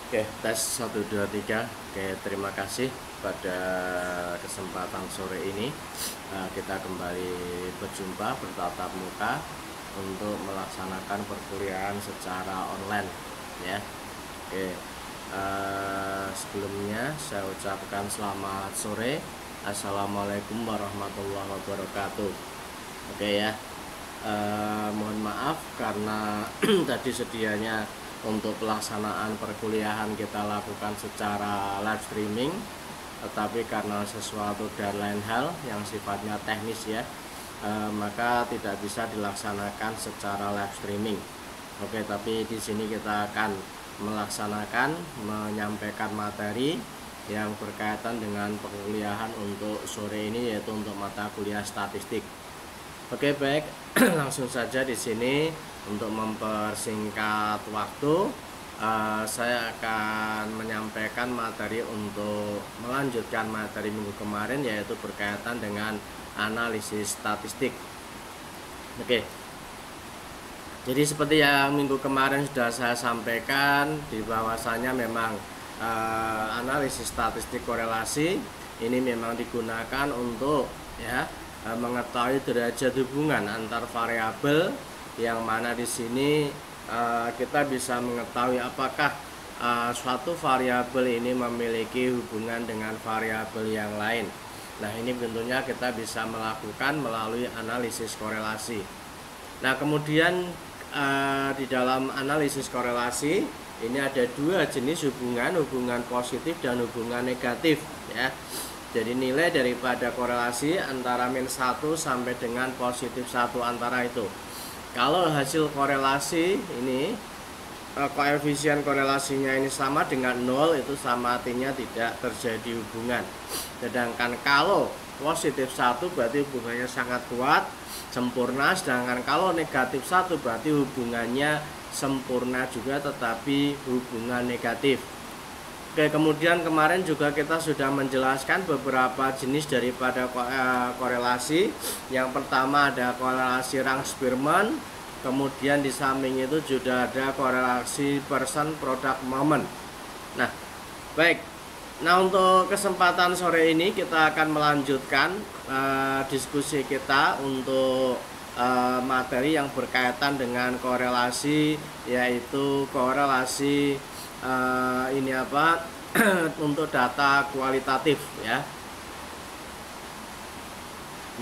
Oke, tes 1 2 3. Oke, terima kasih pada kesempatan sore ini. Kita kembali berjumpa bertatap muka untuk melaksanakan perkuliahan secara online ya. Oke. Sebelumnya saya ucapkan selamat sore. Assalamualaikum warahmatullahi wabarakatuh. Oke ya. Mohon maaf karena tadi sedianya untuk pelaksanaan perkuliahan kita lakukan secara live streaming, tetapi karena sesuatu dan lain hal yang sifatnya teknis ya, maka tidak bisa dilaksanakan secara live streaming. Oke, tapi di sini kita akan menyampaikan materi yang berkaitan dengan perkuliahan untuk sore ini, yaitu untuk mata kuliah statistik. Oke, baik. Langsung saja di sini untuk mempersingkat waktu, saya akan menyampaikan materi untuk melanjutkan materi minggu kemarin, yaitu berkaitan dengan analisis statistik. Oke. Jadi seperti yang minggu kemarin sudah saya sampaikan, di bahwasanya memang analisis statistik korelasi ini memang digunakan untuk mengetahui derajat hubungan antar variabel, yang mana di sini kita bisa mengetahui apakah suatu variabel ini memiliki hubungan dengan variabel yang lain. Nah, ini tentunya kita bisa melakukan melalui analisis korelasi. Nah, kemudian di dalam analisis korelasi ini ada dua jenis hubungan positif dan hubungan negatif ya. Jadi nilai daripada korelasi antara -1 sampai dengan +1 antara itu. Kalau hasil korelasi ini koefisien korelasinya ini sama dengan 0, itu sama artinya tidak terjadi hubungan. Sedangkan kalau +1 berarti hubungannya sangat kuat, sempurna. Sedangkan kalau -1 berarti hubungannya sempurna juga tetapi hubungan negatif. Oke, kemudian kemarin juga kita sudah menjelaskan beberapa jenis daripada korelasi. Yang pertama ada korelasi Rang-Spearman, kemudian di samping itu juga ada korelasi person product moment. Nah, baik. Nah, untuk kesempatan sore ini kita akan melanjutkan diskusi kita untuk materi yang berkaitan dengan korelasi, yaitu korelasi untuk data kualitatif ya.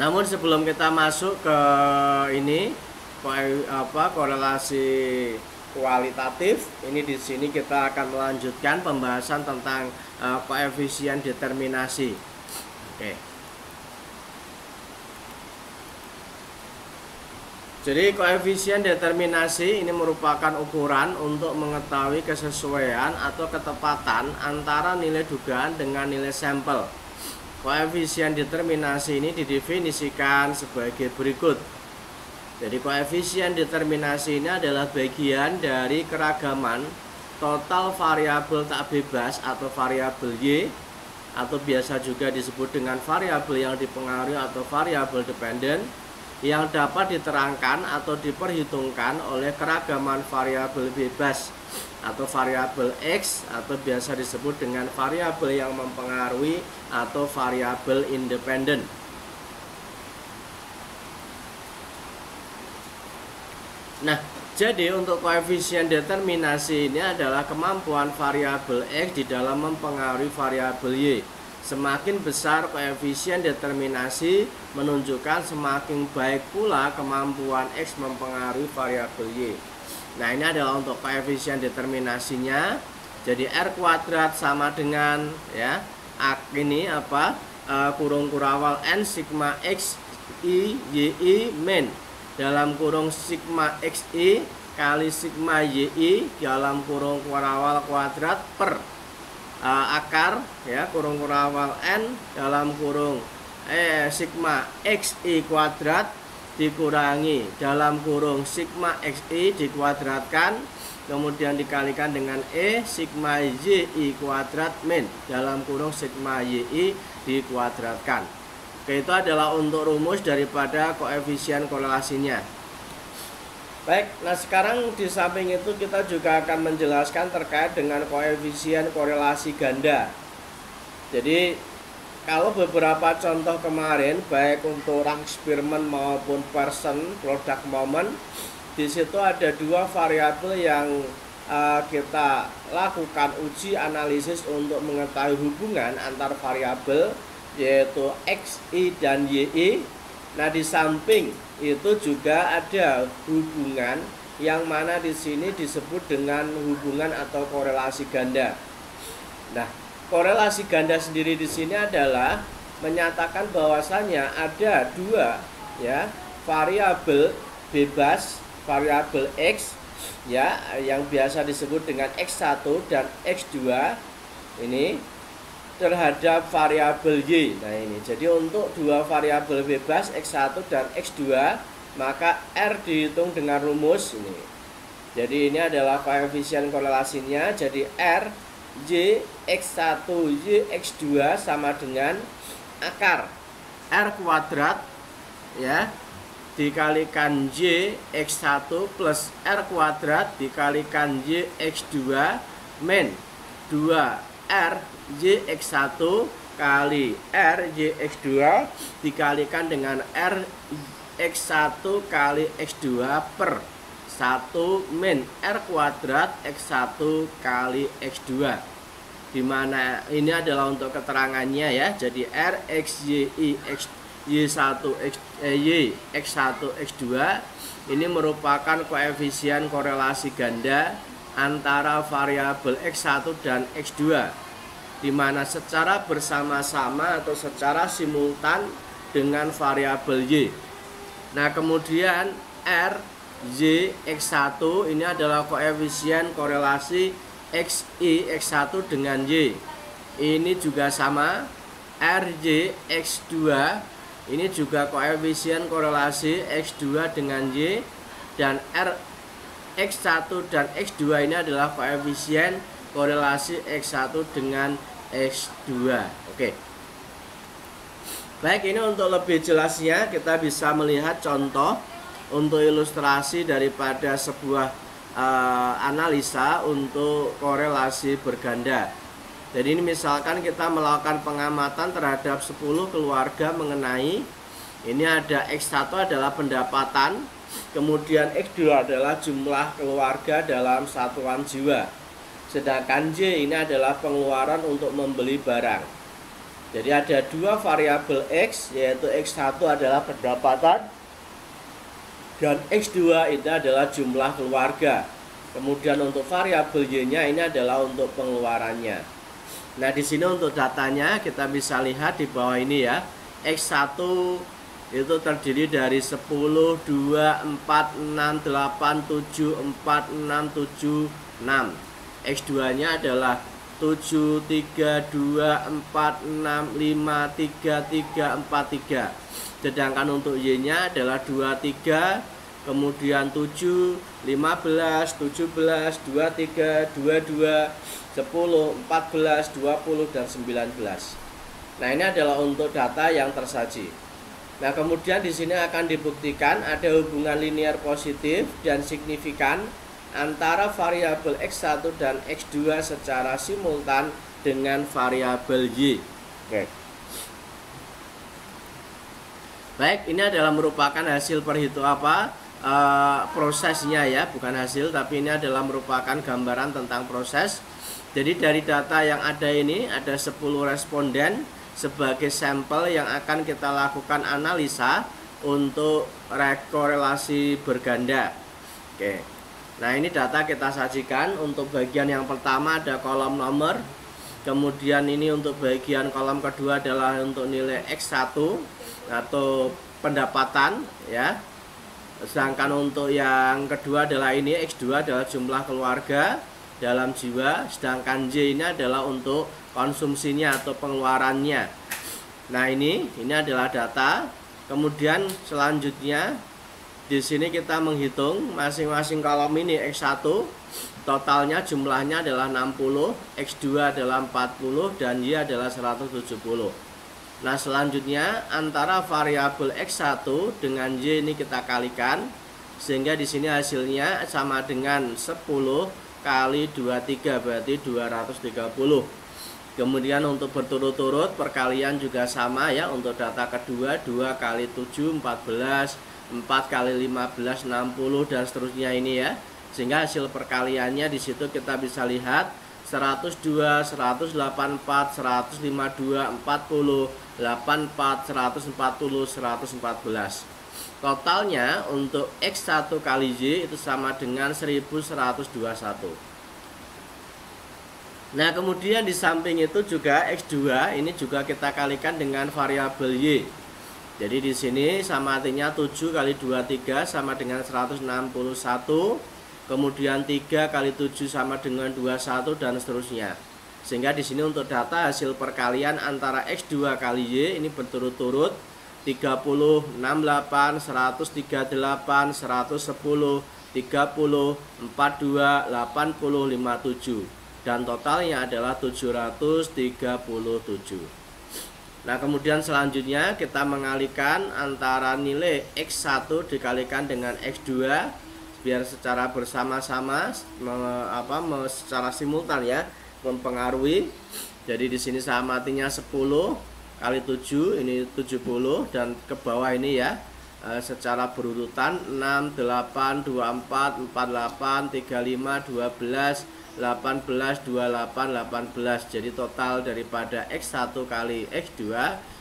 Namun sebelum kita masuk ke korelasi kualitatif, ini di sini kita akan melanjutkan pembahasan tentang koefisien determinasi. Oke. Jadi koefisien determinasi ini merupakan ukuran untuk mengetahui kesesuaian atau ketepatan antara nilai dugaan dengan nilai sampel. Koefisien determinasi ini didefinisikan sebagai berikut. Jadi koefisien determinasi ini adalah bagian dari keragaman total variabel tak bebas atau variabel Y, atau biasa juga disebut dengan variabel yang dipengaruhi atau variabel dependen, yang dapat diterangkan atau diperhitungkan oleh keragaman variabel bebas atau variabel X, atau biasa disebut dengan variabel yang mempengaruhi atau variabel independen. Nah, jadi untuk koefisien determinasi ini adalah kemampuan variabel X di dalam mempengaruhi variabel Y. Semakin besar koefisien determinasi menunjukkan semakin baik pula kemampuan X mempengaruhi variabel Y. Nah, ini adalah untuk koefisien determinasinya. Jadi R kuadrat sama dengan kurung kurawal N sigma X I Y I min dalam kurung sigma X I kali sigma Y I dalam kurung kurawal kuadrat per akar kurung kurawal N dalam kurung sigma XI kuadrat dikurangi dalam kurung sigma XI dikuadratkan, kemudian dikalikan dengan sigma YI kuadrat min dalam kurung sigma YI dikuadratkan. Oke, itu adalah untuk rumus daripada koefisien korelasinya. Baik, nah sekarang di samping itu kita juga akan menjelaskan terkait dengan koefisien korelasi ganda. Jadi kalau beberapa contoh kemarin baik untuk rank Spearman maupun Pearson product moment, di situ ada dua variabel yang kita lakukan uji analisis untuk mengetahui hubungan antar variabel, yaitu XI dan YI. Nah, di samping itu juga ada hubungan yang mana di sini disebut dengan hubungan atau korelasi ganda. Nah, korelasi ganda sendiri di sini adalah menyatakan bahwasanya ada dua variabel bebas, variabel X yang biasa disebut dengan X1 dan X2 ini terhadap variabel Y. Nah, ini jadi untuk dua variabel bebas X1 dan X2, maka R dihitung dengan rumus ini. Jadi ini adalah koefisien korelasinya. Jadi R Y X1 Y X2 sama dengan akar R kuadrat dikalikan Y X1 plus R kuadrat dikalikan Y X2 min 2R Y X1 kali R Y X2 dikalikan dengan R X1 kali X2 per 1 min R kuadrat X1 kali X2, dimana ini adalah untuk keterangannya ya. Jadi R X Y I X Y1 X Y X1 X2 ini merupakan koefisien korelasi ganda antara variabel X1 dan X2, di mana secara bersama-sama atau secara simultan dengan variabel Y. Nah, kemudian R Y X1 ini adalah koefisien korelasi XI X1 dengan Y. Ini juga sama. R Y X2 ini juga koefisien korelasi X2 dengan Y, dan R X1 dan X2 ini adalah koefisien korelasi X1 dengan X2. Oke. Baik, ini untuk lebih jelasnya kita bisa melihat contoh untuk ilustrasi daripada sebuah analisa untuk korelasi berganda. Jadi ini misalkan kita melakukan pengamatan terhadap 10 keluarga mengenai ini ada X1 adalah pendapatan, kemudian X2 adalah jumlah keluarga dalam satuan jiwa. Sedangkan Y ini adalah pengeluaran untuk membeli barang. Jadi ada dua variabel X, yaitu X1 adalah pendapatan dan X2 itu adalah jumlah keluarga. Kemudian untuk variabel Y-nya ini adalah untuk pengeluarannya. Nah, di sini untuk datanya kita bisa lihat di bawah ini ya. X1 itu terdiri dari 10, 2, 4, 6, 8, 7, 4, 6, 7, 6. X2-nya adalah 7, 3, 2, 4, 6, 5, 3, 3, 4, 3. Sedangkan untuk Y-nya adalah 2, 3, kemudian 7, 15, 17, 23, 22, 10, 14, 20, dan 19. Nah, ini adalah untuk data yang tersaji. Nah, kemudian di sini akan dibuktikan ada hubungan linear positif dan signifikan antara variabel X1 dan X2 secara simultan dengan variabel Y. Oke. Baik, ini adalah merupakan hasil prosesnya ya, bukan hasil, tapi ini adalah merupakan gambaran tentang proses. Jadi dari data yang ada ini ada 10 responden sebagai sampel yang akan kita lakukan analisa untuk korelasi berganda. Oke. Nah, ini data kita sajikan. Untuk bagian yang pertama ada kolom nomor. Kemudian ini untuk bagian kolom kedua adalah untuk nilai X1 atau pendapatan ya. Sedangkan untuk yang kedua adalah ini X2 adalah jumlah keluarga dalam jiwa, sedangkan Y ini adalah untuk konsumsinya atau pengeluarannya. Nah, ini adalah data. Kemudian selanjutnya di sini kita menghitung masing-masing kolom ini X1 totalnya jumlahnya adalah 60, X2 adalah 40, dan Y adalah 170. Nah, selanjutnya antara variabel X1 dengan Y ini kita kalikan. Sehingga di sini hasilnya sama dengan 10 kali 23 berarti 230. Kemudian untuk berturut-turut perkalian juga sama ya. Untuk data kedua 2 kali 7 14, 4 kali 15 60 dan seterusnya ini ya. Sehingga hasil perkaliannya di situ kita bisa lihat 102, 184, 152, 40, 84, 140, 114. Totalnya untuk X1 kali Y itu sama dengan 1121. Nah, kemudian di samping itu juga X2 ini juga kita kalikan dengan variabel Y. Jadi di sini sama artinya 7 kali 23 sama dengan 161. Kemudian 3 kali 7 sama dengan 21 dan seterusnya. Sehingga di sini untuk data hasil perkalian antara X2 kali Y ini berturut-turut 30, 68, 138, 110, 30, 42, 80, 57. Dan totalnya adalah 737. Nah, kemudian selanjutnya kita mengalihkan antara nilai X1 dikalikan dengan X2 biar secara bersama-sama secara simultan ya mempengaruhi. Jadi di sini sama artinya 10 kali 7 ini 70 dan ke bawah ini ya secara berurutan 6, 8, 24, 48, 35, 12, 18, 28, 18. Jadi total daripada X1 kali X2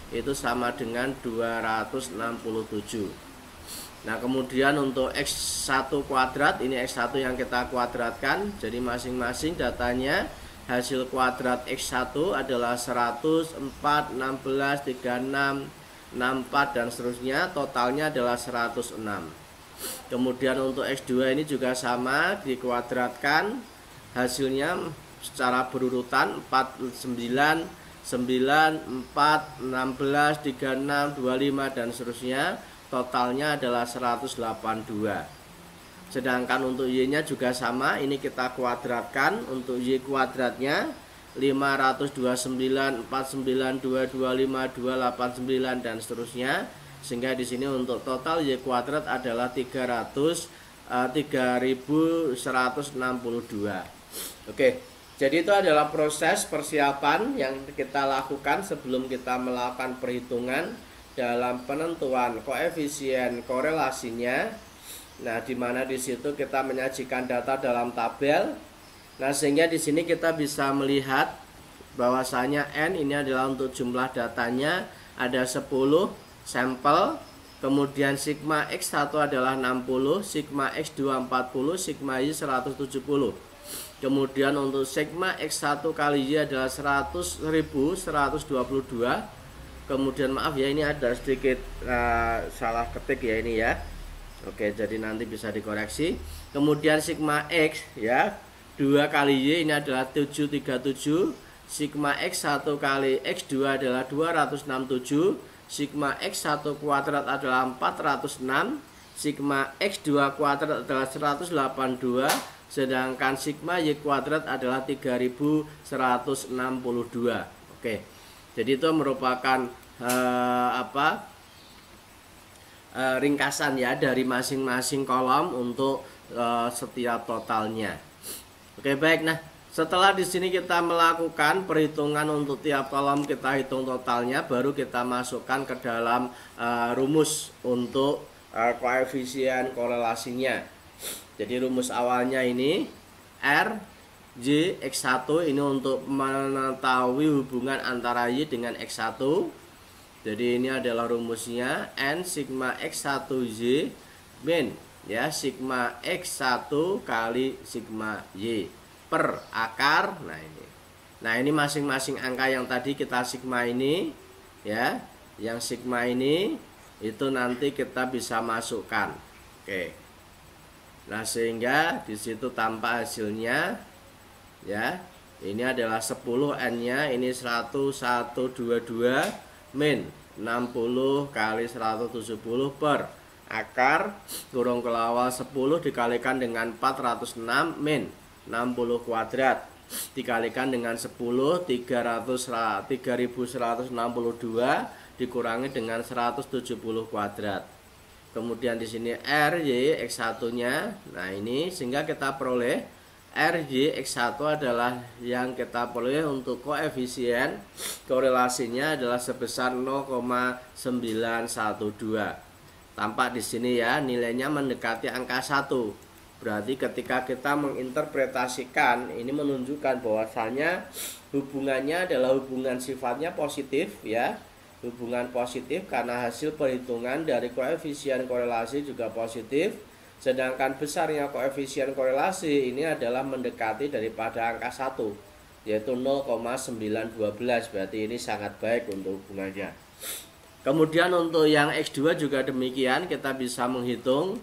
itu sama dengan 267. Nah, kemudian untuk X1 kuadrat ini X1 yang kita kuadratkan. Jadi masing-masing datanya hasil kuadrat X1 adalah 100, 4, 16, 36, 64 dan seterusnya. Totalnya adalah 106. Kemudian untuk X2 ini juga sama dikuadratkan. Hasilnya secara berurutan 49, 9, 4, 16, 36, 25 dan seterusnya. Totalnya adalah 182. Sedangkan untuk Y-nya juga sama, ini kita kuadratkan. Untuk Y kuadratnya 529, 49, 225, 289 dan seterusnya. Sehingga di sini untuk total Y kuadrat adalah 3162. Oke, jadi itu adalah proses persiapan yang kita lakukan sebelum kita melakukan perhitungan dalam penentuan koefisien korelasinya. Nah, di mana di situ kita menyajikan data dalam tabel. Nah, sehingga di sini kita bisa melihat bahwasanya N ini adalah untuk jumlah datanya ada 10 sampel. Kemudian sigma X1 adalah 60, sigma X2 40, sigma Y 170. Kemudian untuk sigma X1 kali Y adalah 100.122. Kemudian maaf ya, ini ada sedikit salah ketik ya ini ya. Oke, jadi nanti bisa dikoreksi. Kemudian sigma X ya 2 kali Y ini adalah 737. Sigma X1 kali X2 adalah 267. Sigma X1 kuadrat adalah 406. Sigma X2 kuadrat adalah 182. Sedangkan sigma Y kuadrat adalah 3162. Oke. Jadi itu merupakan ringkasan ya dari masing-masing kolom untuk setiap totalnya. Oke, baik. Nah, setelah di sini kita melakukan perhitungan untuk tiap kolom, kita hitung totalnya, baru kita masukkan ke dalam rumus untuk koefisien korelasinya. Jadi rumus awalnya ini R J X1 ini untuk mengetahui hubungan antara Y dengan X1. Jadi ini adalah rumusnya N sigma X1 Y min ya sigma X1 kali sigma Y per akar. Nah ini masing-masing angka yang tadi kita sigma ini ya, yang sigma ini itu nanti kita bisa masukkan. Oke. Nah, sehingga di situ tampak hasilnya ya. Ini adalah 10 N-nya, ini 1122 min 60 kali 170 per akar kurung kelawal 10 dikalikan dengan 406 min 60 kuadrat dikalikan dengan 10 3162 dikurangi dengan 170 kuadrat. kemudian di sini RY X1-nya. Nah, ini sehingga kita peroleh RY X1 adalah yang kita peroleh untuk koefisien korelasinya adalah sebesar 0,912. Tampak di sini ya, nilainya mendekati angka 1. Berarti ketika kita menginterpretasikan, ini menunjukkan bahwasanya hubungannya adalah hubungan sifatnya positif ya. Hubungan positif karena hasil perhitungan dari koefisien korelasi juga positif. Sedangkan besarnya koefisien korelasi ini adalah mendekati daripada angka 1, yaitu 0,912. Berarti ini sangat baik untuk hubungannya. Kemudian untuk yang X2 juga demikian, kita bisa menghitung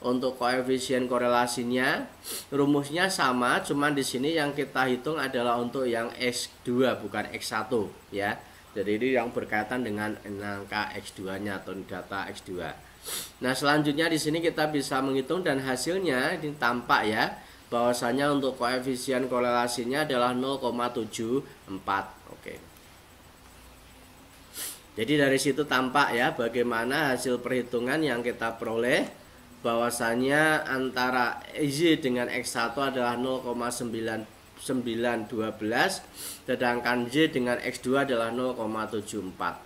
untuk koefisien korelasinya. Rumusnya sama, cuman di sini yang kita hitung adalah untuk yang X2 bukan X1 ya. Jadi ini yang berkaitan dengan angka X2-nya atau data X2. Nah, selanjutnya di sini kita bisa menghitung dan hasilnya ini tampak ya, bahwasanya untuk koefisien korelasinya adalah 0,74. Oke. Jadi dari situ tampak ya bagaimana hasil perhitungan yang kita peroleh, bahwasanya antara Y dengan X1 adalah 0,9912, sedangkan Y dengan X2 adalah 0,74.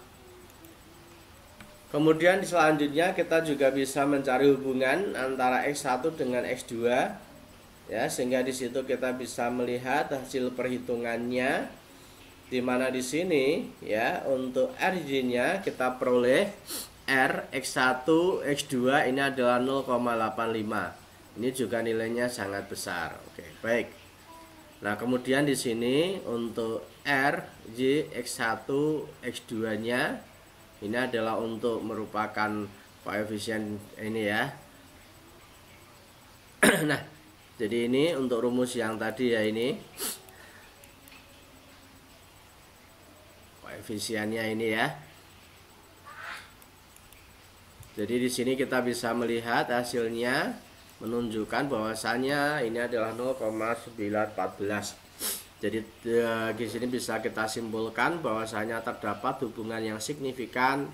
Kemudian selanjutnya kita juga bisa mencari hubungan antara X1 dengan X2 ya, sehingga di situ kita bisa melihat hasil perhitungannya, di mana di sini ya untuk RJ-nya kita peroleh R X1 X2 ini adalah 0,85. Ini juga nilainya sangat besar. Oke, baik. Nah, kemudian di sini untuk R J X1 X2-nya ini adalah untuk merupakan koefisien ini ya. Nah, jadi ini untuk rumus yang tadi ya, ini koefisiennya ini ya. Jadi di sini kita bisa melihat hasilnya menunjukkan bahwasanya ini adalah 0,914. Jadi di sini bisa kita simpulkan bahwasanya terdapat hubungan yang signifikan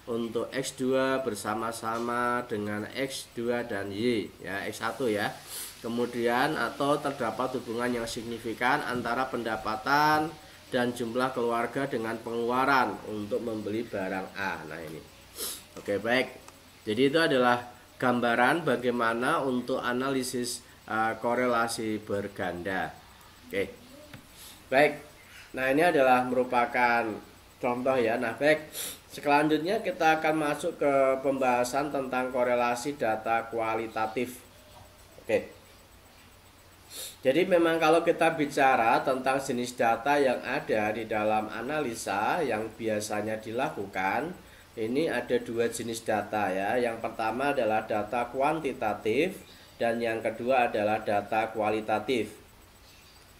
untuk X2 bersama-sama dengan X2 dan Y ya, X1 ya. Kemudian atau terdapat hubungan yang signifikan antara pendapatan dan jumlah keluarga dengan pengeluaran untuk membeli barang A. Nah, ini. Oke, baik. Jadi itu adalah gambaran bagaimana untuk analisis korelasi berganda. Oke. Baik. Nah, ini adalah merupakan contoh ya. Nah, baik. Selanjutnya kita akan masuk ke pembahasan tentang korelasi data kualitatif. Oke. Jadi memang kalau kita bicara tentang jenis data yang ada di dalam analisa yang biasanya dilakukan, ini ada dua jenis data ya. Yang pertama adalah data kuantitatif dan yang kedua adalah data kualitatif.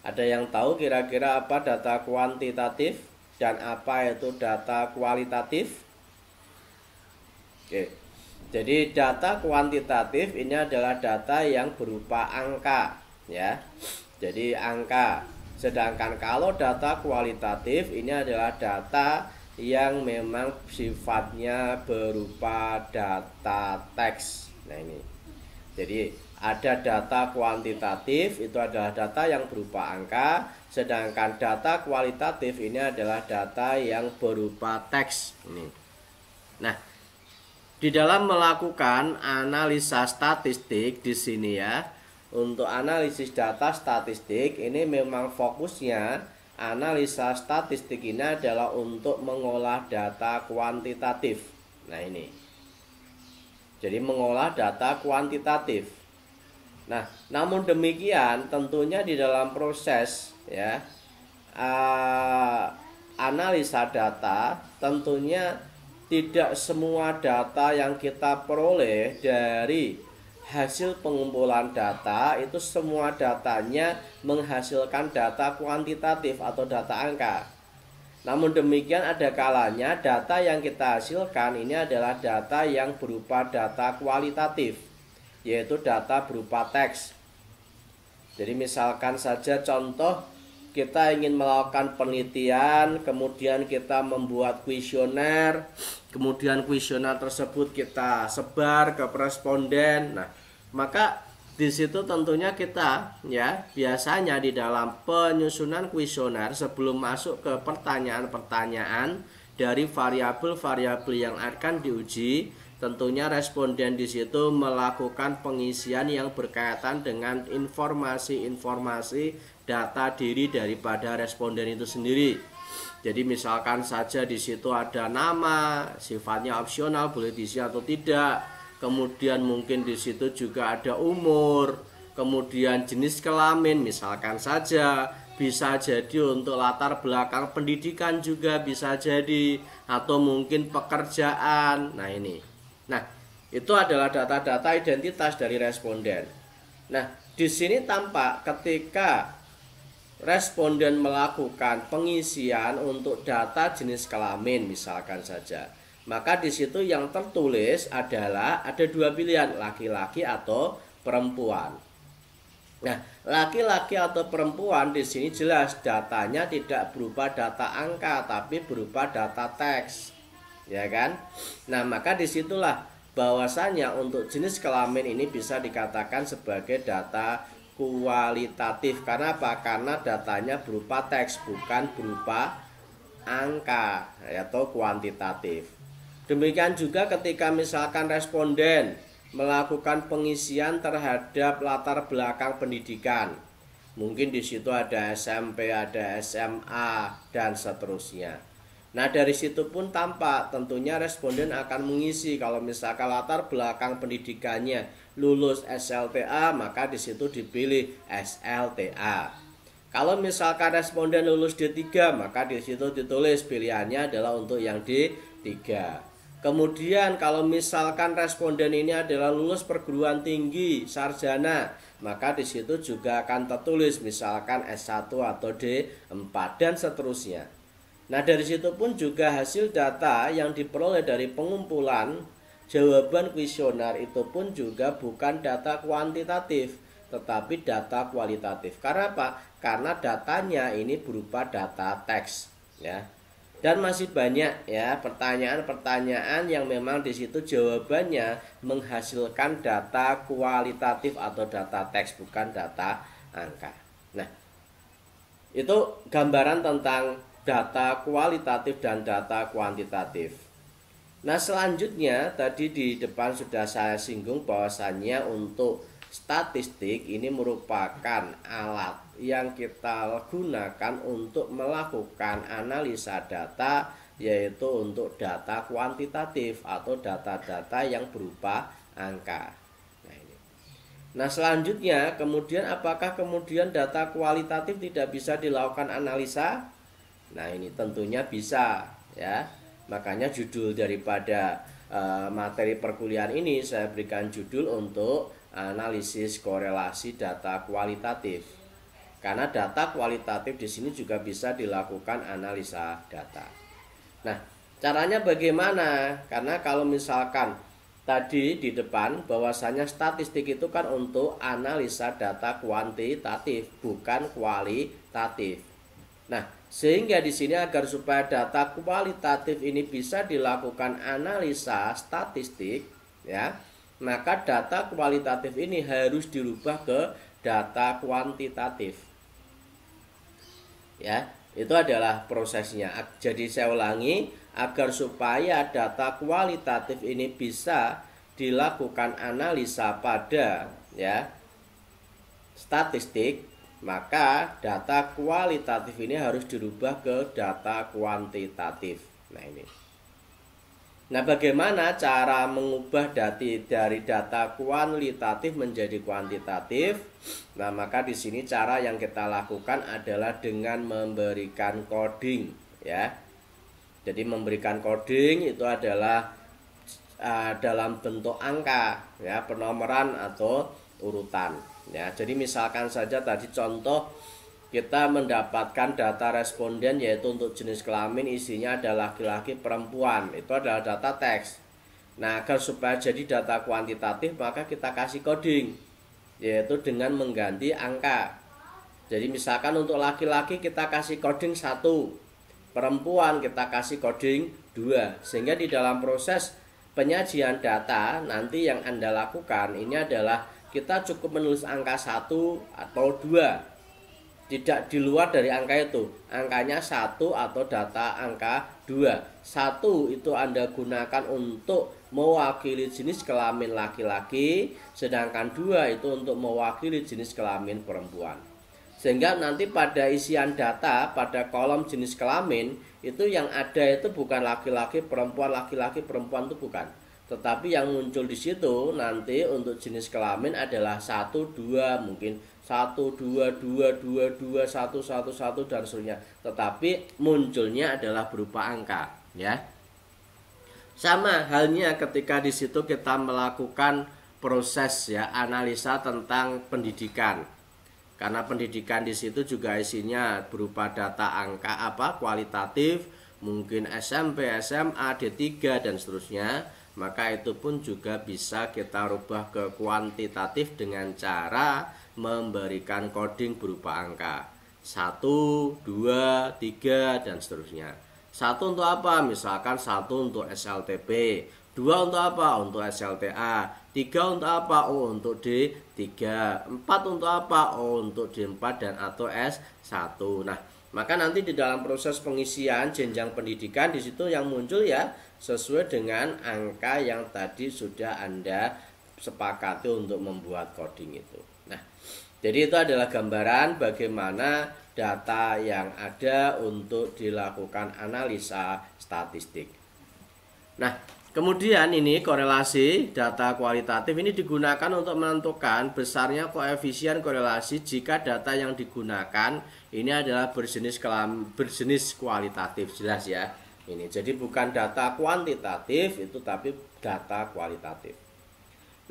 Ada yang tahu kira-kira apa data kuantitatif dan apa itu data kualitatif? Oke. Jadi data kuantitatif ini adalah data yang berupa angka ya, jadi angka. Sedangkan kalau data kualitatif ini adalah data yang memang sifatnya berupa data teks. Nah, ini jadi ada data kuantitatif, itu adalah data yang berupa angka, sedangkan data kualitatif ini adalah data yang berupa teks ini. Nah, di dalam melakukan analisa statistik di sini ya, untuk analisis data statistik ini memang fokusnya analisa statistik ini adalah untuk mengolah data kuantitatif. Nah, ini. Jadi mengolah data kuantitatif. Nah, namun demikian tentunya di dalam proses ya analisa data tentunya tidak semua data yang kita peroleh dari hasil pengumpulan data itu semua datanya menghasilkan data kuantitatif atau data angka. Namun demikian ada kalanya data yang kita hasilkan ini adalah data yang berupa data kualitatif, yaitu data berupa teks. Jadi misalkan saja contoh kita ingin melakukan penelitian, kemudian kita membuat kuesioner, kemudian kuesioner tersebut kita sebar ke responden. Nah, maka di situ tentunya kita ya biasanya di dalam penyusunan kuesioner sebelum masuk ke pertanyaan-pertanyaan dari variabel-variabel yang akan diuji, tentunya responden di situ melakukan pengisian yang berkaitan dengan informasi-informasi data diri daripada responden itu sendiri. Jadi misalkan saja di situ ada nama, sifatnya opsional, boleh diisi atau tidak. Kemudian mungkin di situ juga ada umur, kemudian jenis kelamin, misalkan saja bisa jadi untuk latar belakang pendidikan juga bisa jadi, atau mungkin pekerjaan. Nah ini, nah itu adalah data-data identitas dari responden. Nah di sini tampak ketika responden melakukan pengisian untuk data jenis kelamin, misalkan saja. Maka di situ yang tertulis adalah ada dua pilihan, laki-laki atau perempuan. Nah, laki-laki atau perempuan di sini jelas datanya tidak berupa data angka, tapi berupa data teks, ya kan? Nah, maka disitulah bahwasanya untuk jenis kelamin ini bisa dikatakan sebagai data kualitatif. Karena apa? Karena datanya berupa teks, bukan berupa angka atau kuantitatif. Demikian juga ketika misalkan responden melakukan pengisian terhadap latar belakang pendidikan. Mungkin di situ ada SMP, ada SMA, dan seterusnya. Nah, dari situ pun tampak tentunya responden akan mengisi kalau misalkan latar belakang pendidikannya lulus SLTA, maka di situ dipilih SLTA. Kalau misalkan responden lulus D3, maka di situ ditulis pilihannya adalah untuk yang D3. Kemudian kalau misalkan responden ini adalah lulus perguruan tinggi sarjana, maka di situ juga akan tertulis misalkan S1 atau D4 dan seterusnya. Nah, dari situ pun juga hasil data yang diperoleh dari pengumpulan jawaban kuesioner itu pun juga bukan data kuantitatif, tetapi data kualitatif. Karena apa? Karena datanya ini berupa data teks, ya. Dan masih banyak ya pertanyaan-pertanyaan yang memang di situ jawabannya menghasilkan data kualitatif atau data teks, bukan data angka. Nah, itu gambaran tentang data kualitatif dan data kuantitatif. Nah, selanjutnya tadi di depan sudah saya singgung bahwasannya untuk statistik ini merupakan alat yang kita gunakan untuk melakukan analisa data, yaitu untuk data kuantitatif atau data-data yang berupa angka. Nah, selanjutnya kemudian apakah kemudian data kualitatif tidak bisa dilakukan analisa? Nah, ini tentunya bisa, ya. Makanya judul daripada materi perkuliahan ini saya berikan judul untuk analisis korelasi data kualitatif. Karena data kualitatif di sini juga bisa dilakukan analisa data. Nah, caranya bagaimana? Karena kalau misalkan tadi di depan bahwasanya statistik itu kan untuk analisa data kuantitatif, bukan kualitatif. Nah, sehingga di sini agar supaya data kualitatif ini bisa dilakukan analisa statistik, ya, maka data kualitatif ini harus dirubah ke data kuantitatif. Ya, itu adalah prosesnya. Jadi saya ulangi, agar supaya data kualitatif ini bisa dilakukan analisa pada statistik, maka data kualitatif ini harus dirubah ke data kuantitatif. Nah, ini. Nah, bagaimana cara mengubah dari data kualitatif menjadi kuantitatif? Nah, maka di sini cara yang kita lakukan adalah dengan memberikan coding, ya. Jadi memberikan coding itu adalah dalam bentuk angka, ya, penomoran atau urutan, ya. Jadi misalkan saja tadi contoh kita mendapatkan data responden yaitu untuk jenis kelamin isinya adalah laki-laki perempuan, itu adalah data teks. Nah, agar supaya jadi data kuantitatif maka kita kasih coding yaitu dengan mengganti angka. Jadi misalkan untuk laki-laki kita kasih coding 1, perempuan kita kasih coding 2, sehingga di dalam proses penyajian data nanti yang Anda lakukan ini adalah kita cukup menulis angka 1 atau 2, tidak di luar dari angka itu. Angkanya 1 atau data angka 2. 1 itu Anda gunakan untuk mewakili jenis kelamin laki-laki, sedangkan 2 itu untuk mewakili jenis kelamin perempuan. Sehingga nanti pada isian data pada kolom jenis kelamin itu yang ada itu bukan laki-laki perempuan itu bukan. Tetapi yang muncul di situ nanti untuk jenis kelamin adalah 1 2, mungkin 1 2 2 2 2 1 1 1 dan seterusnya. Tetapi munculnya adalah berupa angka, ya. Sama halnya ketika di situ kita melakukan proses ya analisa tentang pendidikan. Karena pendidikan di situ juga isinya berupa data angka kualitatif, mungkin SMP, SMA, D3 dan seterusnya, maka itu pun juga bisa kita rubah ke kuantitatif dengan cara memberikan coding berupa angka 1, 2, 3 dan seterusnya. 1 untuk apa? Misalkan 1 untuk SLTP, 2 untuk apa? Untuk SLTA, 3 untuk apa? Oh, untuk D3, 4 untuk apa? Oh, untuk D4 dan atau S1. Nah, maka nanti di dalam proses pengisian jenjang pendidikan di situ yang muncul ya sesuai dengan angka yang tadi sudah Anda sepakati untuk membuat coding itu. Nah, jadi itu adalah gambaran bagaimana data yang ada untuk dilakukan analisa statistik. Nah, kemudian ini korelasi data kualitatif ini digunakan untuk menentukan besarnya koefisien korelasi jika data yang digunakan ini adalah berjenis kualitatif, jelas ya. Ini jadi bukan data kuantitatif itu tapi data kualitatif.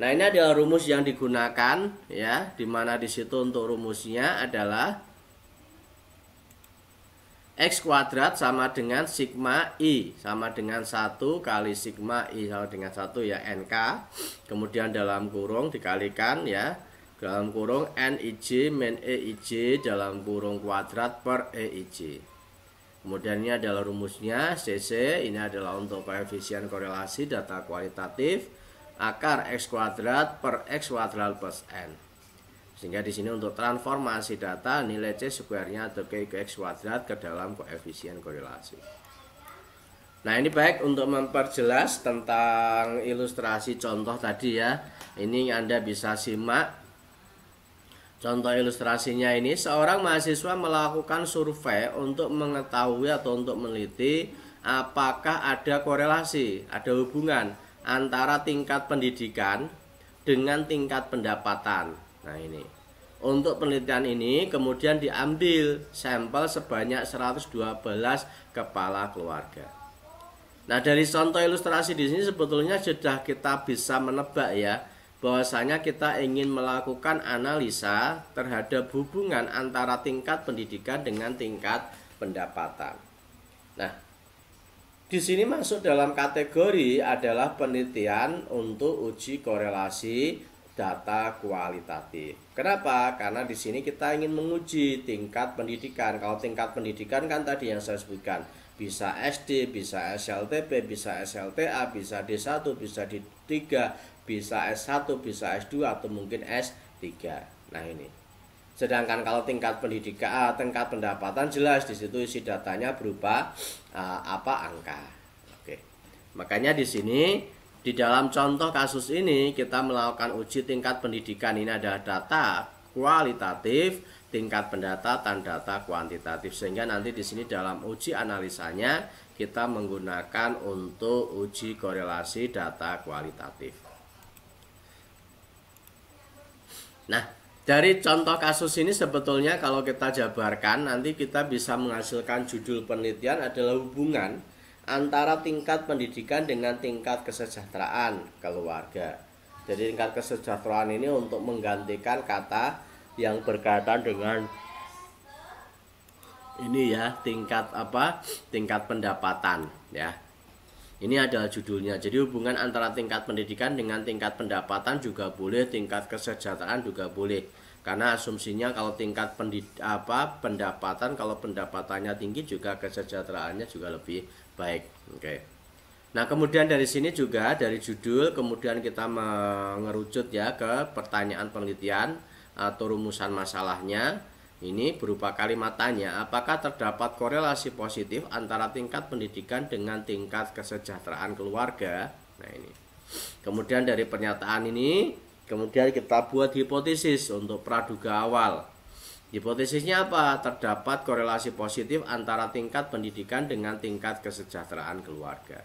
Nah, ini adalah rumus yang digunakan ya, dimana di situ untuk rumusnya adalah X kuadrat sama dengan sigma I sama dengan 1 kali sigma I sama dengan 1 ya NK. Kemudian dalam kurung dikalikan ya, dalam kurung NIJ min EIJ dalam kurung kuadrat per EIJ. Kemudian ini adalah rumusnya CC, ini adalah untuk koefisien korelasi data kualitatif akar X kuadrat per X kuadrat plus N. Sehingga di sini untuk transformasi data nilai C square-nya atau X kuadrat ke dalam koefisien korelasi. Nah, ini baik untuk memperjelas tentang ilustrasi contoh tadi ya. Ini Anda bisa simak contoh ilustrasinya. Ini seorang mahasiswa melakukan survei untuk mengetahui atau untuk meneliti apakah ada korelasi, ada hubungan antara tingkat pendidikan dengan tingkat pendapatan. Nah, ini untuk penelitian ini kemudian diambil sampel sebanyak 112 kepala keluarga. Nah, dari contoh ilustrasi di sini sebetulnya sudah kita bisa menebak ya, bahwasanya kita ingin melakukan analisa terhadap hubungan antara tingkat pendidikan dengan tingkat pendapatan. Nah, di sini masuk dalam kategori adalah penelitian untuk uji korelasi data kualitatif. Kenapa? Karena di sini kita ingin menguji tingkat pendidikan. Kalau tingkat pendidikan kan tadi yang saya sebutkan, bisa SD, bisa SLTP, bisa SLTA, bisa D1, bisa D3, bisa S1, bisa S2 atau mungkin S3. Nah, ini. Sedangkan kalau tingkat pendidikan, tingkat pendapatan jelas di situ isi datanya berupa angka. Oke. Makanya di sini di dalam contoh kasus ini kita melakukan uji tingkat pendidikan. Ini adalah data kualitatif, tingkat pendapatan data kuantitatif. Sehingga nanti di sini dalam uji analisanya kita menggunakan untuk uji korelasi data kualitatif. Nah, dari contoh kasus ini sebetulnya kalau kita jabarkan nanti kita bisa menghasilkan judul penelitian adalah hubungan antara tingkat pendidikan dengan tingkat kesejahteraan keluarga. Jadi tingkat kesejahteraan ini untuk menggantikan kata yang berkaitan dengan ini ya, tingkat tingkat pendapatan ya. Ini adalah judulnya. Jadi hubungan antara tingkat pendidikan dengan tingkat pendapatan juga boleh, tingkat kesejahteraan juga boleh. Karena asumsinya kalau tingkat pendapatan, kalau pendapatannya tinggi juga kesejahteraannya juga lebih baik. Oke. Nah, kemudian dari sini juga dari judul kemudian kita mengerucut ya ke pertanyaan penelitian atau rumusan masalahnya. Ini berupa kalimat tanya, apakah terdapat korelasi positif antara tingkat pendidikan dengan tingkat kesejahteraan keluarga? Nah, ini. Kemudian dari pernyataan ini kemudian kita buat hipotesis untuk praduga awal. Hipotesisnya apa? Terdapat korelasi positif antara tingkat pendidikan dengan tingkat kesejahteraan keluarga.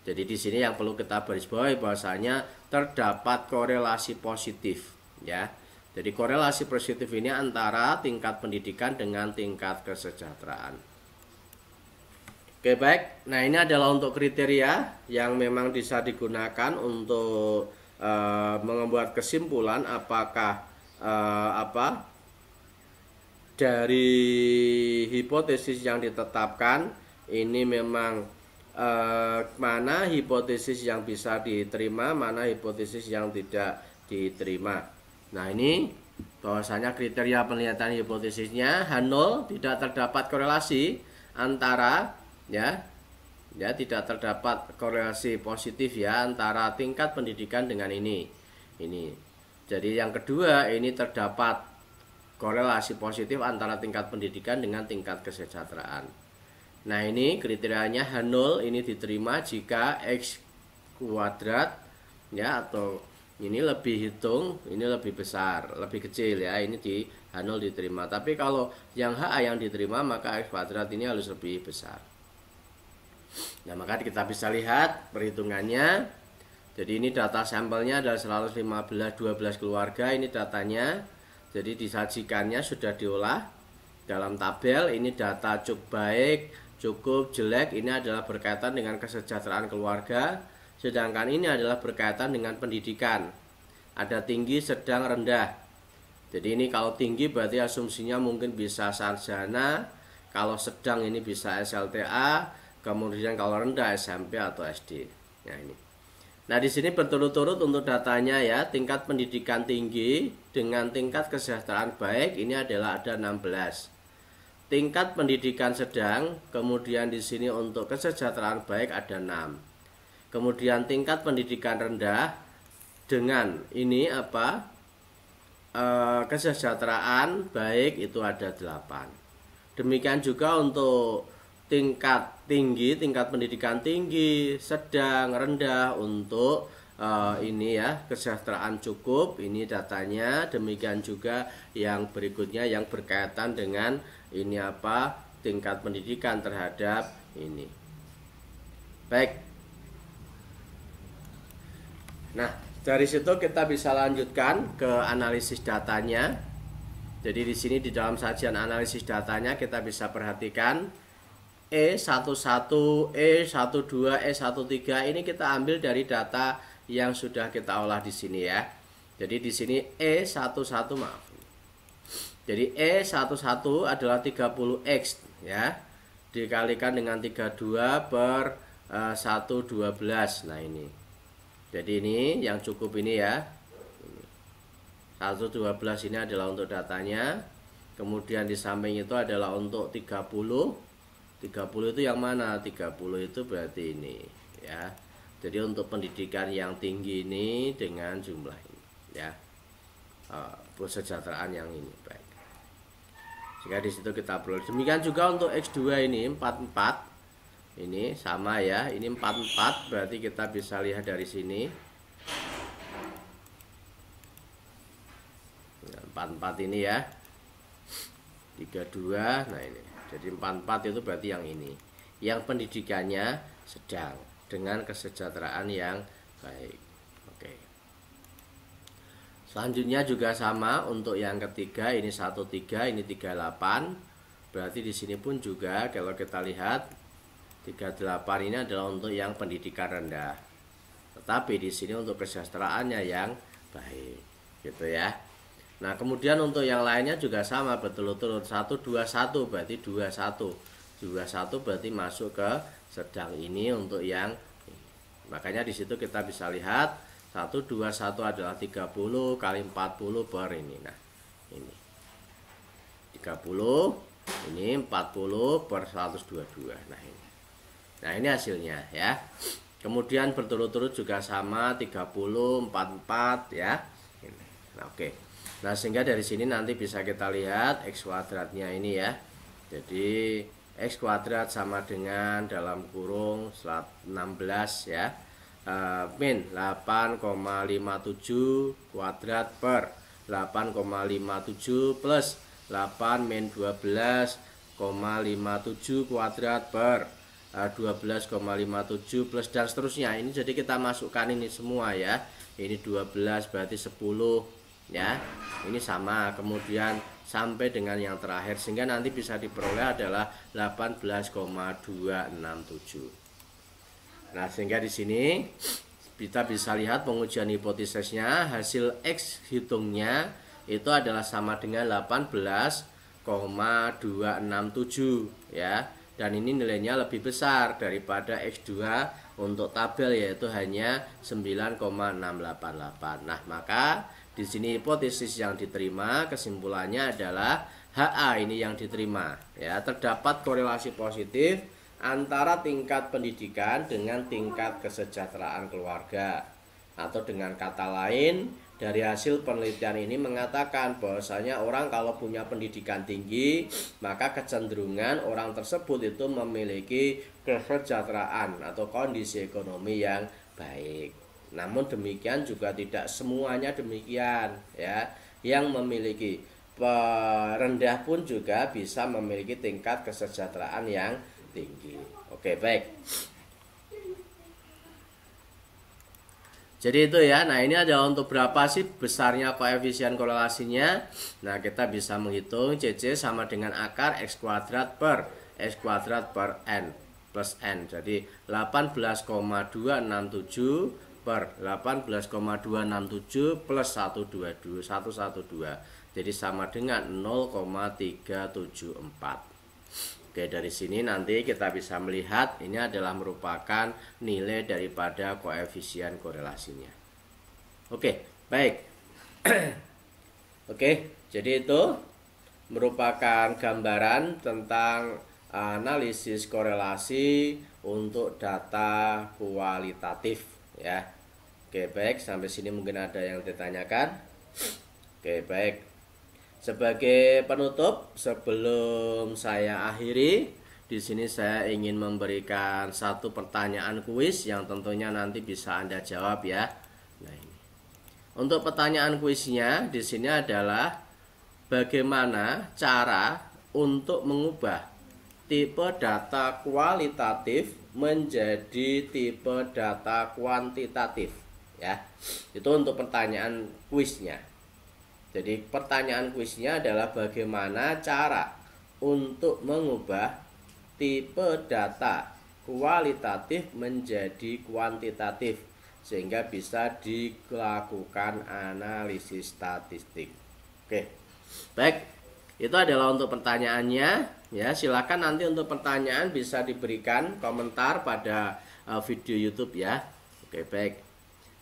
Jadi di sini yang perlu kita garis bawahi bahwasanya terdapat korelasi positif, ya. Jadi korelasi positif ini antara tingkat pendidikan dengan tingkat kesejahteraan. Oke, baik. Nah, ini adalah untuk kriteria yang memang bisa digunakan untuk membuat kesimpulan apakah dari hipotesis yang ditetapkan ini memang mana hipotesis yang bisa diterima, mana hipotesis yang tidak diterima. Nah, ini bahwasanya kriteria penelitian hipotesisnya H0 tidak terdapat korelasi antara tidak terdapat korelasi positif ya antara tingkat pendidikan dengan ini. Jadi yang kedua, ini terdapat korelasi positif antara tingkat pendidikan dengan tingkat kesejahteraan. Nah, ini kriterianya H0 ini diterima jika X kuadrat ya, atau ini lebih ini lebih besar, lebih kecil ya, ini di H0 diterima. Tapi kalau yang HA yang diterima maka X kuadrat ini harus lebih besar. Nah, maka kita bisa lihat perhitungannya. Jadi ini data sampelnya adalah 115 keluarga, ini datanya. Jadi disajikannya sudah diolah dalam tabel. Ini data cukup baik, cukup jelek, ini adalah berkaitan dengan kesejahteraan keluarga. Sedangkan ini adalah berkaitan dengan pendidikan. Ada tinggi, sedang, rendah. Jadi ini kalau tinggi berarti asumsinya mungkin bisa sarjana, kalau sedang ini bisa SLTA, kemudian kalau rendah SMP atau SD. Nah, ini. Nah, di sini berturut-turut untuk datanya ya, tingkat pendidikan tinggi dengan tingkat kesejahteraan baik ini adalah ada 16. Tingkat pendidikan sedang, kemudian di sini untuk kesejahteraan baik ada 6. Kemudian tingkat pendidikan rendah dengan ini kesejahteraan baik itu ada 8. Demikian juga untuk tingkat tinggi, tingkat pendidikan tinggi, sedang, rendah untuk ini ya, kesejahteraan cukup, ini datanya. Demikian juga yang berikutnya yang berkaitan dengan ini tingkat pendidikan terhadap ini. Baik. Nah, dari situ kita bisa lanjutkan ke analisis datanya. Jadi di sini di dalam sajian analisis datanya kita bisa perhatikan E11, E12, E13 ini kita ambil dari data yang sudah kita olah di sini ya. Jadi di sini E11 maaf. Jadi E11 adalah 30X ya, dikalikan dengan 32 per 112. Nah, ini. Jadi ini yang cukup ini ya. 112 ini adalah untuk datanya. Kemudian di samping itu adalah untuk 30. 30 itu yang mana? 30 itu berarti ini ya. Jadi untuk pendidikan yang tinggi ini dengan jumlah ini ya. Kesejahteraan yang ini baik. Sehingga di situ kita perlu. Demikian juga untuk X2 ini 44. Ini sama ya. Ini 44 berarti kita bisa lihat dari sini. 44 ini ya. 32. Nah, ini. Jadi 44 itu berarti yang ini. Yang pendidikannya sedang dengan kesejahteraan yang baik. Oke. Selanjutnya juga sama untuk yang ketiga, ini 13, ini 38. Berarti di sini pun juga kalau kita lihat 38 ini adalah untuk yang pendidikan rendah. Tetapi di sini untuk kesejahteraannya yang baik. Gitu ya. Nah, kemudian untuk yang lainnya juga sama berturut-turut 121 berarti 21. 21 berarti masuk ke sedang ini untuk yang ini. Makanya di situ kita bisa lihat 121 adalah 30 kali 40 per ini. Nah, Ini 30, ini 40/122. Nah ini hasilnya ya. Kemudian berturut-turut juga sama 30, 44 ya. Ini. Nah, oke. Nah, sehingga dari sini nanti bisa kita lihat X kuadratnya ini ya. Jadi X kuadrat sama dengan dalam kurung 16 ya. Min 8,57 kuadrat per 8,57 plus 8 min 12,57 kuadrat per 12,57 plus dan seterusnya. Ini jadi kita masukkan ini semua ya. Ini 12 berarti 10 ya. Ini sama, kemudian sampai dengan yang terakhir sehingga nanti bisa diperoleh adalah 18,267. Nah, sehingga di sini kita bisa lihat pengujian hipotesisnya, hasil X hitungnya itu adalah sama dengan 18,267 ya. Dan ini nilainya lebih besar daripada X2 untuk tabel, yaitu hanya 9,688. Nah, maka di sini hipotesis yang diterima kesimpulannya adalah HA ini yang diterima ya. Terdapat korelasi positif antara tingkat pendidikan dengan tingkat kesejahteraan keluarga. Atau dengan kata lain, dari hasil penelitian ini mengatakan bahwasanya orang kalau punya pendidikan tinggi, maka kecenderungan orang tersebut itu memiliki kesejahteraan atau kondisi ekonomi yang baik. Namun demikian juga tidak semuanya demikian ya. Yang memiliki rendah pun juga bisa memiliki tingkat kesejahteraan yang tinggi. Oke, baik. Jadi itu ya. Nah, ini adalah untuk berapa sih besarnya koefisien korelasinya. Nah, kita bisa menghitung CC sama dengan akar X kuadrat per X kuadrat per N plus N. Jadi 18,267 per 18,267 plus 112. Jadi sama dengan 0,374. Oke, dari sini nanti kita bisa melihat ini adalah merupakan nilai daripada koefisien korelasinya. Oke, baik. Oke, jadi itu merupakan gambaran tentang analisis korelasi untuk data kualitatif ya. Oke, baik, sampai sini mungkin ada yang ditanyakan. Oke, baik. Sebagai penutup, sebelum saya akhiri, di sini saya ingin memberikan satu pertanyaan kuis yang tentunya nanti bisa Anda jawab ya. Nah, ini. Untuk pertanyaan kuisnya di sini adalah bagaimana cara untuk mengubah tipe data kualitatif menjadi tipe data kuantitatif ya. Itu untuk pertanyaan kuisnya. Jadi pertanyaan kuisnya adalah bagaimana cara untuk mengubah tipe data kualitatif menjadi kuantitatif sehingga bisa dilakukan analisis statistik. Oke. Baik. Itu adalah untuk pertanyaannya ya. Silakan nanti untuk pertanyaan bisa diberikan komentar pada video YouTube ya. Oke, baik.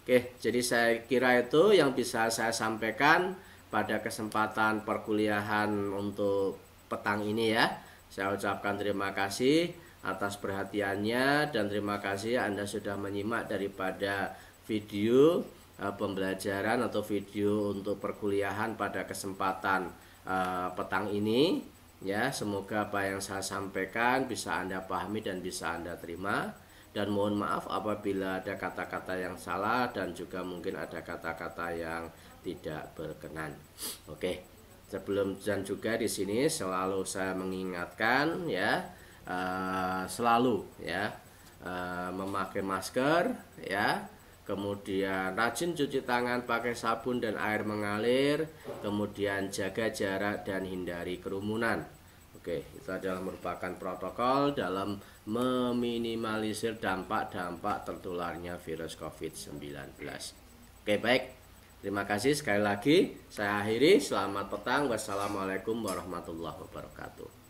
Oke, jadi saya kira itu yang bisa saya sampaikan pada kesempatan perkuliahan untuk petang ini ya. Saya ucapkan terima kasih atas perhatiannya dan terima kasih Anda sudah menyimak daripada video pembelajaran atau video untuk perkuliahan pada kesempatan petang ini ya. Semoga apa yang saya sampaikan bisa Anda pahami dan bisa Anda terima, dan mohon maaf apabila ada kata-kata yang salah dan juga mungkin ada kata-kata yang tidak berkenan. Oke, sebelum dan juga di sini selalu saya mengingatkan ya, selalu ya memakai masker ya, kemudian rajin cuci tangan pakai sabun dan air mengalir, kemudian jaga jarak dan hindari kerumunan. Oke, itu adalah merupakan protokol dalam meminimalisir dampak-dampak tertularnya virus COVID-19. Oke, baik. Terima kasih sekali lagi. Saya akhiri. Selamat petang. Wassalamualaikum warahmatullahi wabarakatuh.